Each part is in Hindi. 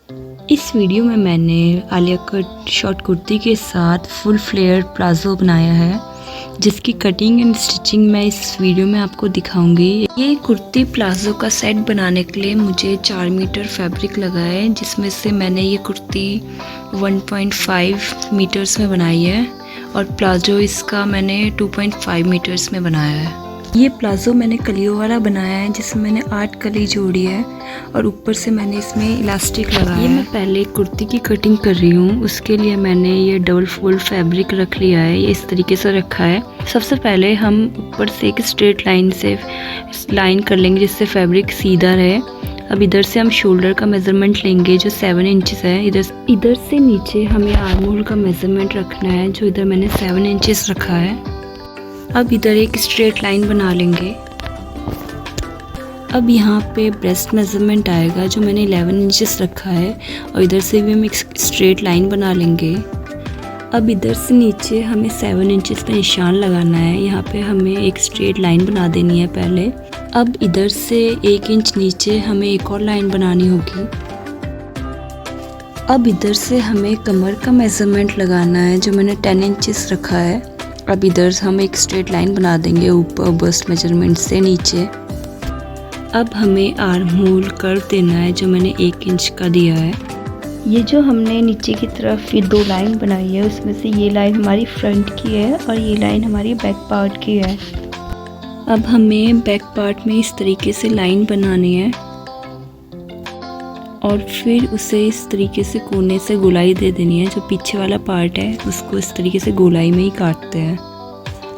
इस वीडियो में मैंने आलिया कट शॉर्ट कुर्ती के साथ फुल फ्लेयर प्लाज़ो बनाया है, जिसकी कटिंग एंड स्टिचिंग मैं इस वीडियो में आपको दिखाऊंगी। ये कुर्ती प्लाज़ो का सेट बनाने के लिए मुझे 4 मीटर फैब्रिक लगा है, जिसमें से मैंने ये कुर्ती 1.5 मीटर्स में बनाई है और प्लाज़ो इसका मैंने 2.5 मीटर्स में बनाया है। ये प्लाज़ो मैंने कलियों वाला बनाया है, जिसमें मैंने 8 कली जोड़ी है और ऊपर से मैंने इसमें इलास्टिक लगाया है। ये मैं पहले कुर्ती की कटिंग कर रही हूँ, उसके लिए मैंने ये डबल फोल्ड फैब्रिक रख लिया है। ये इस तरीके से रखा है। सबसे पहले हम ऊपर से एक स्ट्रेट लाइन से लाइन कर लेंगे, जिससे फैब्रिक सीधा रहे। अब इधर से हम शोल्डर का मेज़रमेंट लेंगे, जो 7 इंचेस है। इधर से नीचे हमें आर्म होल का मेज़रमेंट रखना है, जो इधर मैंने 7 इंचेस रखा है। अब इधर एक स्ट्रेट लाइन बना लेंगे। अब यहाँ पे ब्रेस्ट मेज़रमेंट आएगा, जो मैंने 11 इंचेस रखा है, और इधर से भी हम एक स्ट्रेट लाइन बना लेंगे। अब इधर से नीचे हमें 7 इंचेस पे निशान लगाना है। यहाँ पे हमें एक स्ट्रेट लाइन बना देनी है पहले। अब इधर से 1 इंच नीचे हमें एक और लाइन बनानी होगी। अब इधर से हमें कमर का मेज़रमेंट लगाना है, जो मैंने 10 इंचेस रखा है। अब इधर हम एक स्ट्रेट लाइन बना देंगे ऊपर बस्ट मेजरमेंट से नीचे। अब हमें आर्म होल कर्व देना है, जो मैंने 1 इंच का दिया है। ये जो हमने नीचे की तरफ ये 2 लाइन बनाई है, उसमें से ये लाइन हमारी फ्रंट की है और ये लाइन हमारी बैक पार्ट की है। अब हमें बैक पार्ट में इस तरीके से लाइन बनानी है और फिर उसे इस तरीके से कोने से गोलाई दे देनी है। जो पीछे वाला पार्ट है उसको इस तरीके से गोलाई में ही काटते हैं।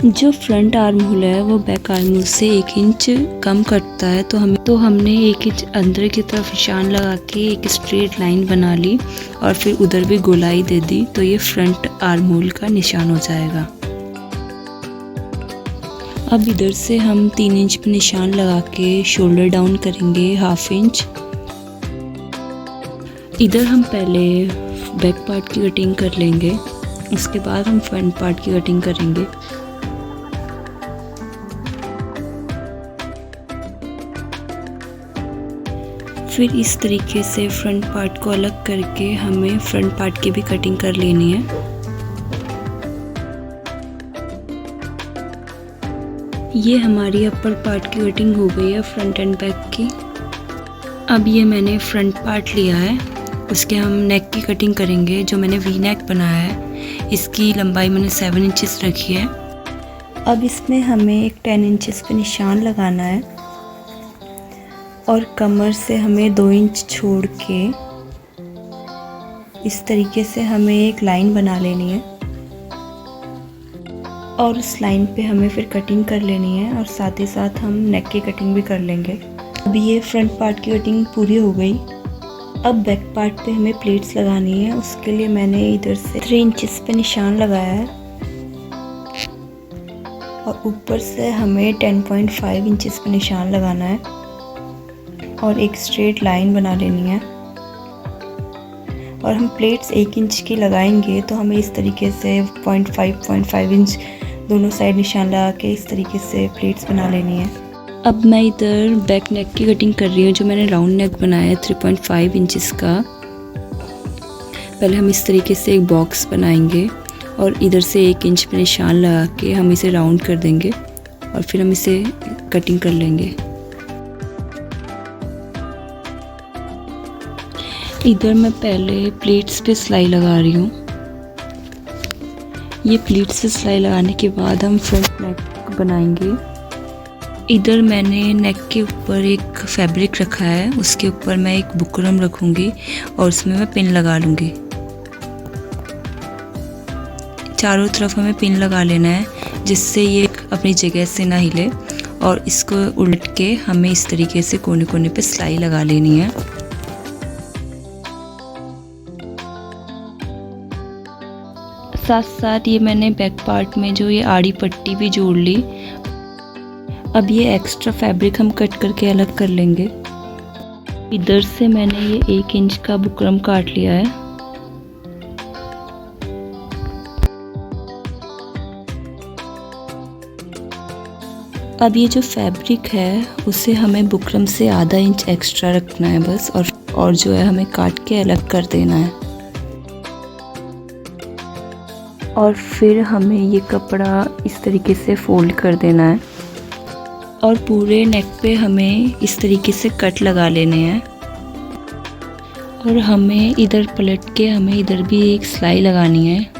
जो फ्रंट आर्म होल है वो बैक आर्म होल से 1 इंच कम कटता है, तो हमने 1 इंच अंदर की तरफ निशान लगा के एक स्ट्रेट लाइन बना ली और फिर उधर भी गोलाई दे दी, तो ये फ्रंट आर्म होल का निशान हो जाएगा। अब इधर से हम 3 इंच पे निशान लगा के शोल्डर डाउन करेंगे 1/2 इंच। इधर हम पहले बैक पार्ट की कटिंग कर लेंगे, उसके बाद हम फ्रंट पार्ट की कटिंग करेंगे। फिर इस तरीके से फ्रंट पार्ट को अलग करके हमें फ्रंट पार्ट की भी कटिंग कर लेनी है। ये हमारी अपर पार्ट की कटिंग हो गई है, फ्रंट एंड बैक की। अब ये मैंने फ्रंट पार्ट लिया है, उसके हम नेक की कटिंग करेंगे, जो मैंने वी नेक बनाया है। इसकी लंबाई मैंने 7 इंचेस रखी है। अब इसमें हमें एक 10 इंचेस पे निशान लगाना है और कमर से हमें 2 इंच छोड़ के इस तरीके से हमें एक लाइन बना लेनी है और उस लाइन पे हमें फिर कटिंग कर लेनी है और साथ ही साथ हम नेक की कटिंग भी कर लेंगे। अब ये फ्रंट पार्ट की कटिंग पूरी हो गई। अब बैक पार्ट पे हमें प्लेट्स लगानी है, उसके लिए मैंने इधर से 3 इंचेस पे निशान लगाया है और ऊपर से हमें 10.5 इंचेस पे निशान लगाना है और एक स्ट्रेट लाइन बना लेनी है। और हम प्लेट्स 1 इंच की लगाएंगे, तो हमें इस तरीके से 0.5 इंच दोनों साइड निशान लगा के इस तरीके से प्लेट्स बना लेनी है। अब मैं इधर बैक नेक की कटिंग कर रही हूँ, जो मैंने राउंड नेक बनाया है 3.5 इंचेस का। पहले हम इस तरीके से एक बॉक्स बनाएंगे और इधर से 1 इंच पे निशान लगा के हम इसे राउंड कर देंगे और फिर हम इसे कटिंग कर लेंगे। इधर मैं पहले प्लेट्स पे सिलाई लगा रही हूँ। ये प्लेट्स पे सिलाई लगाने के बाद हम फ्रंट नेक बनाएंगे। इधर मैंने नेक के ऊपर एक फैब्रिक रखा है, उसके ऊपर मैं एक बुकरम रखूँगी और उसमें मैं पिन लगा लूँगी। चारों तरफ हमें पिन लगा लेना है, जिससे ये अपनी जगह से ना हिले, और इसको उलट के हमें इस तरीके से कोने कोने पे सिलाई लगा लेनी है। साथ साथ ये मैंने बैक पार्ट में जो ये आड़ी पट्टी भी जोड़ ली। अब ये एक्स्ट्रा फैब्रिक हम कट करके अलग कर लेंगे। इधर से मैंने ये 1 इंच का बुकरम काट लिया है। अब ये जो फैब्रिक है उसे हमें बुकरम से आधा इंच एक्स्ट्रा रखना है बस, और जो है हमें काट के अलग कर देना है। और फिर हमें ये कपड़ा इस तरीके से फोल्ड कर देना है और पूरे नेक पे हमें इस तरीके से कट लगा लेने हैं। और हमें इधर पलट के हमें इधर भी एक सिलाई लगानी है।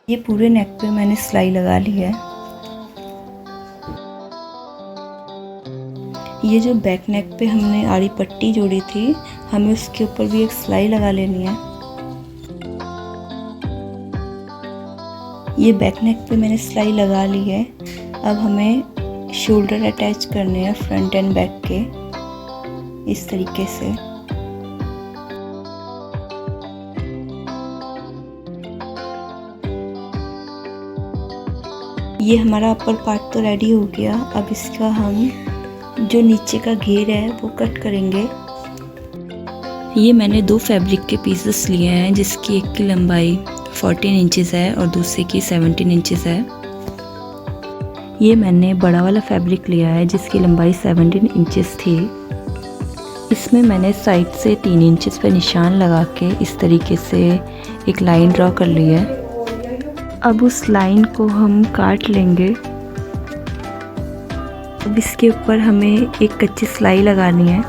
ये पूरे नेक पे मैंने सिलाई लगा ली है। ये जो बैक नेक पे हमने आड़ी पट्टी जोड़ी थी, हमें उसके ऊपर भी एक सिलाई लगा लेनी है। ये बैक नेक पे मैंने सिलाई लगा ली है। अब हमें शोल्डर अटैच करने हैं फ्रंट एंड बैक के इस तरीके से। ये हमारा अपर पार्ट तो रेडी हो गया। अब इसका हम जो नीचे का घेर है वो कट करेंगे। ये मैंने 2 फैब्रिक के पीसेस लिए हैं, जिसकी एक की लंबाई 14 इंचेस है और दूसरे की 17 इंचेस है। ये मैंने बड़ा वाला फैब्रिक लिया है जिसकी लंबाई 17 इंचेस थी। इसमें मैंने साइड से 3 इंचेस पे निशान लगा के इस तरीके से एक लाइन ड्रॉ कर ली है। अब उस लाइन को हम काट लेंगे। अब इसके ऊपर हमें एक कच्ची सिलाई लगानी है।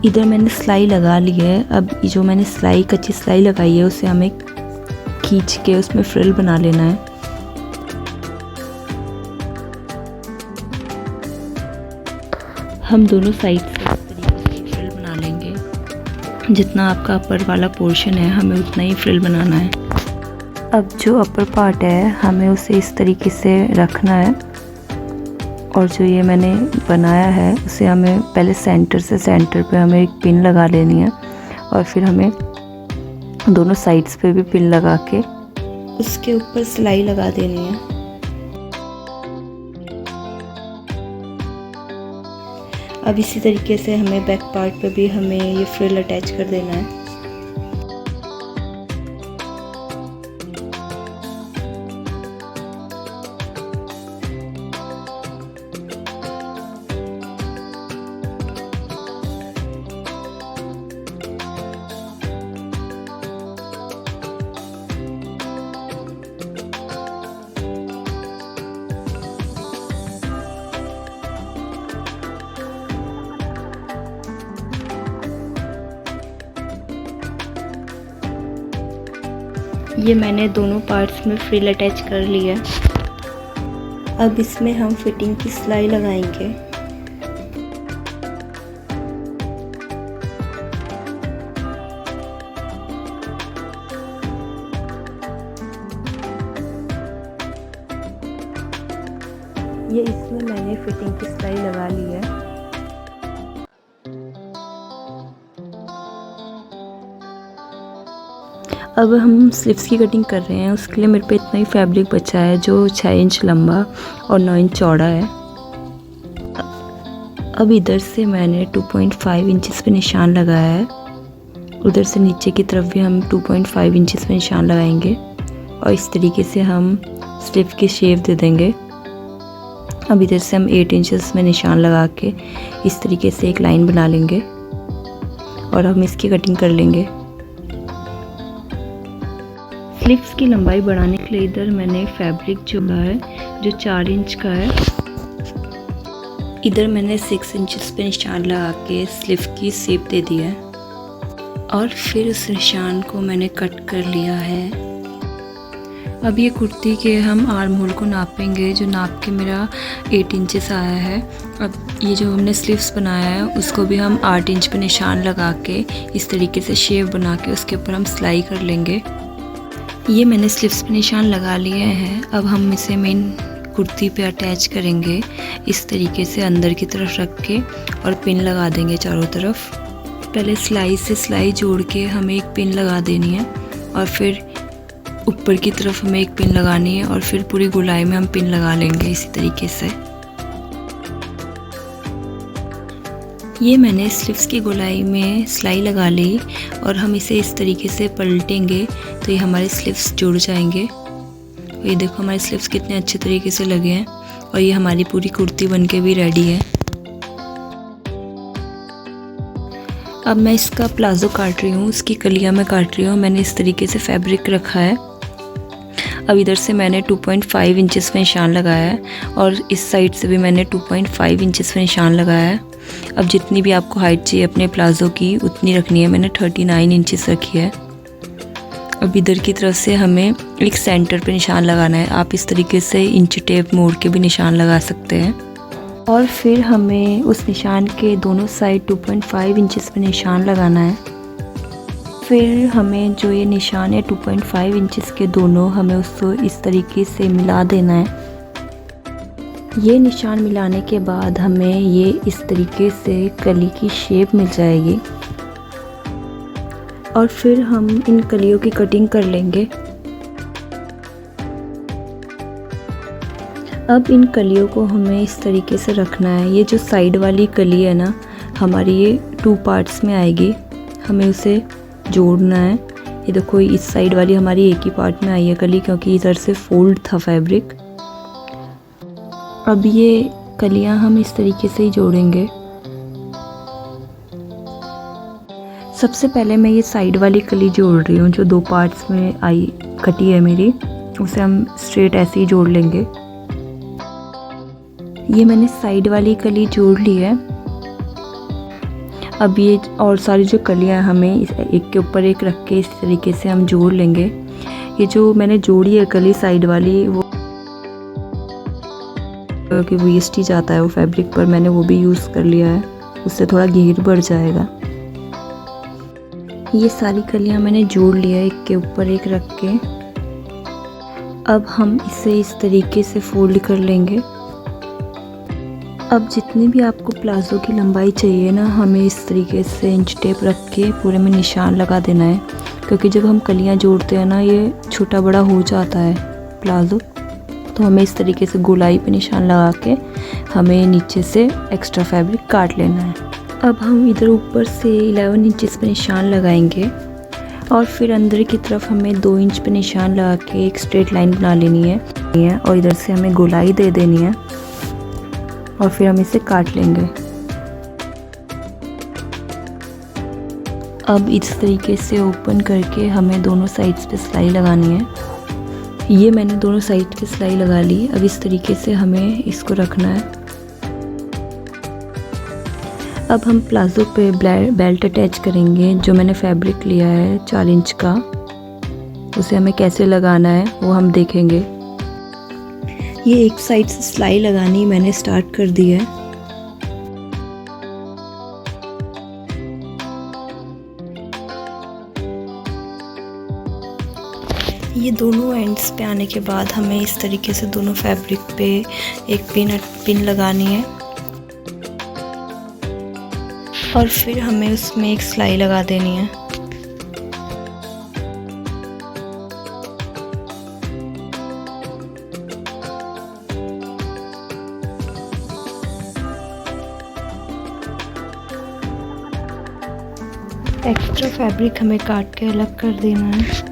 इधर मैंने सिलाई लगा ली है। अब जो मैंने कच्ची सिलाई लगाई है उसे हमें खींच के उसमें फ्रिल बना लेना है। हम दोनों साइड से इस तरीके से फ्रिल बना लेंगे। जितना आपका अपर वाला पोर्शन है हमें उतना ही फ्रिल बनाना है। अब जो अपर पार्ट है हमें उसे इस तरीके से रखना है और जो ये मैंने बनाया है उसे हमें पहले सेंटर पे हमें एक पिन लगा लेनी है और फिर हमें दोनों साइड्स पे भी पिन लगा के उसके ऊपर सिलाई लगा देनी है। अब इसी तरीके से हमें बैक पार्ट पे भी हमें ये फ्रिल अटैच कर देना है। ये मैंने दोनों पार्ट्स में फ्रिल अटैच कर लिया। अब इसमें हम फिटिंग की सिलाई लगाएंगे। ये इसमें मैंने फिटिंग की सिलाई लगा ली है। अब हम स्लीव्स की कटिंग कर रहे हैं। उसके लिए मेरे पे इतना ही फैब्रिक बचा है जो 6 इंच लंबा और 9 इंच चौड़ा है। अब इधर से मैंने 2.5 इंचेस पे निशान लगाया है। उधर से नीचे की तरफ भी हम 2.5 इंचेस पे निशान लगाएंगे और इस तरीके से हम स्लीव की शेप दे देंगे। अब इधर से हम 8 इंचेस में निशान लगा के इस तरीके से एक लाइन बना लेंगे और हम इसकी कटिंग कर लेंगे। स्लीव्स की लंबाई बढ़ाने के लिए इधर मैंने फैब्रिक जो है जो 4 इंच का है, इधर मैंने 6 इंचेस पे निशान लगा के स्लीव की शेप दे दी है और फिर उस निशान को मैंने कट कर लिया है। अब ये कुर्ती के हम आर्म होल को नापेंगे, जो नाप के मेरा 8 इंचेस आया है। अब ये जो हमने स्लीव्स बनाया है उसको भी हम 8 इंच पे निशान लगा के इस तरीके से शेप बना के उसके ऊपर हम सिलाई कर लेंगे। ये मैंने स्लीव्स पे निशान लगा लिए हैं। अब हम इसे मेन कुर्ती पे अटैच करेंगे इस तरीके से अंदर की तरफ रख के और पिन लगा देंगे चारों तरफ। पहले सिलाई से सिलाई जोड़ के हमें एक पिन लगा देनी है और फिर ऊपर की तरफ हमें एक पिन लगानी है और फिर पूरी गोलाई में हम पिन लगा लेंगे इसी तरीके से। ये मैंने स्लीव्स की गोलाई में सिलाई लगा ली और हम इसे इस तरीके से पलटेंगे तो ये हमारे स्लीव्स जुड़ जाएंगे। और ये देखो हमारे स्लीव्स कितने अच्छे तरीके से लगे हैं और ये हमारी पूरी कुर्ती बनके भी रेडी है। अब मैं इसका प्लाज़ो काट रही हूँ, उसकी कलियाँ मैं काट रही हूँ। मैंने इस तरीके से फैब्रिक रखा है। अब इधर से मैंने 2.5 इंचेस पे निशान लगाया है और इस साइड से भी मैंने 2.5 इंचेस पे निशान लगाया है। अब जितनी भी आपको हाइट चाहिए अपने प्लाज़ो की उतनी रखनी है। मैंने 39 इंचेस रखी है। अब इधर की तरफ से हमें एक सेंटर पे निशान लगाना है। आप इस तरीके से इंच टेप मोड़ के भी निशान लगा सकते हैं। और फिर हमें उस निशान के दोनों साइड 2.5 इंचेस पे निशान लगाना है। फिर हमें जो ये निशान है 2.5 इंचेस के दोनों, हमें उसको इस तरीके से मिला देना है। ये निशान मिलाने के बाद हमें ये इस तरीके से कली की शेप मिल जाएगी और फिर हम इन कलियों की कटिंग कर लेंगे। अब इन कलियों को हमें इस तरीके से रखना है। ये जो साइड वाली कली है ना हमारी, ये 2 पार्ट्स में आएगी, हमें उसे जोड़ना है। ये देखो इस साइड वाली हमारी एक ही पार्ट में आई है कली, क्योंकि इधर से फोल्ड था फैब्रिक। अब ये कलियां हम इस तरीके से ही जोड़ेंगे। सबसे पहले मैं ये साइड वाली कली जोड़ रही हूँ जो 2 पार्ट्स में आई कटी है मेरी, उसे हम स्ट्रेट ऐसे ही जोड़ लेंगे। ये मैंने साइड वाली कली जोड़ ली है। अब ये और सारी जो कलियां हमें एक के ऊपर एक रख के इस तरीके से हम जोड़ लेंगे। ये जो मैंने जोड़ी है कली साइड वाली, वो कि वेस्ट ही जाता है वो फैब्रिक, पर मैंने वो भी यूज़ कर लिया है, उससे थोड़ा घेर बढ़ जाएगा। ये सारी कलियां मैंने जोड़ लिया है एक के ऊपर एक रख के। अब हम इसे इस तरीके से फोल्ड कर लेंगे। अब जितनी भी आपको प्लाज़ो की लंबाई चाहिए ना, हमें इस तरीके से इंच टेप रख के पूरे में निशान लगा देना है, क्योंकि जब हम कलियां जोड़ते हैं ना ये छोटा बड़ा हो जाता है प्लाज़ो, तो हमें इस तरीके से गोलाई पे निशान लगा के हमें नीचे से एक्स्ट्रा फैब्रिक काट लेना है। अब हम इधर ऊपर से 11 इंचेस पे निशान लगाएंगे और फिर अंदर की तरफ हमें 2 इंच पे निशान लगा के एक स्ट्रेट लाइन बना लेनी है और इधर से हमें गोलाई दे देनी है और फिर हम इसे काट लेंगे। अब इस तरीके से ओपन करके हमें दोनों साइड्स पे सिलाई लगानी है। ये मैंने दोनों साइड की सिलाई लगा ली। अब इस तरीके से हमें इसको रखना है। अब हम प्लाज़ो पे बेल्ट अटैच करेंगे। जो मैंने फैब्रिक लिया है 4 इंच का, उसे हमें कैसे लगाना है वो हम देखेंगे। ये एक साइड से सिलाई लगानी मैंने स्टार्ट कर दी है। ये दोनों एंड्स पे आने के बाद हमें इस तरीके से दोनों फैब्रिक पे एक पिन लगानी है और फिर हमें उसमें एक सिलाई लगा देनी है। एक्स्ट्रा फैब्रिक हमें काट के अलग कर देना है।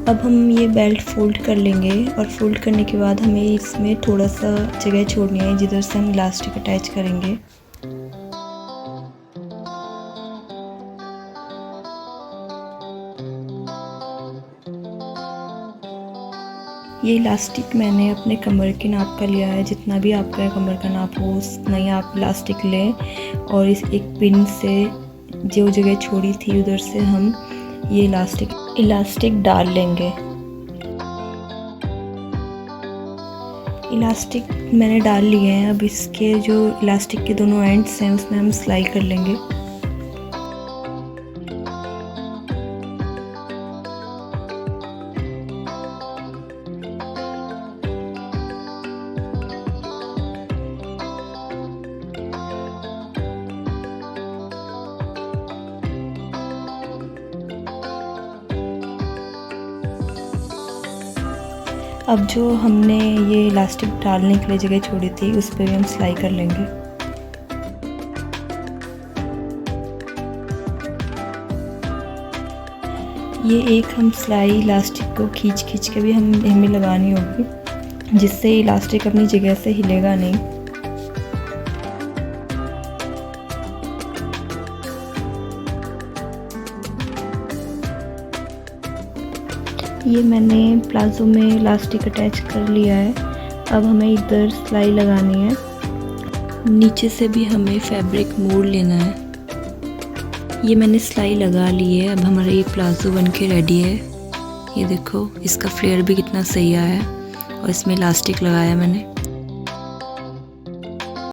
अब हम ये बेल्ट फोल्ड कर लेंगे और फोल्ड करने के बाद हमें इसमें थोड़ा सा जगह छोड़नी है जिधर से हम इलास्टिक अटैच करेंगे। ये इलास्टिक मैंने अपने कमर के नाप का लिया है। जितना भी आपका कमर का नाप हो उतना ही आप इलास्टिक लें और इस एक पिन से जो जगह छोड़ी थी उधर से हम ये इलास्टिक डाल लेंगे। इलास्टिक मैंने डाल लिए हैं। अब इसके जो इलास्टिक के दोनों एंड्स हैं उसमें हम सिलाई कर लेंगे। अब जो हमने ये इलास्टिक डालने के लिए जगह छोड़ी थी उस पर भी हम सिलाई कर लेंगे। ये एक हम सिलाई इलास्टिक को खींच के भी हमें लगानी होगी, जिससे इलास्टिक अपनी जगह से हिलेगा नहीं। ये मैंने प्लाज़ो में इलास्टिक अटैच कर लिया है। अब हमें इधर सिलाई लगानी है। नीचे से भी हमें फैब्रिक मोड़ लेना है। ये मैंने सिलाई लगा ली है। अब हमारा ये प्लाज़ो बन के रेडी है। ये देखो इसका फ्लेयर भी कितना सही आया है और इसमें इलास्टिक लगाया मैंने।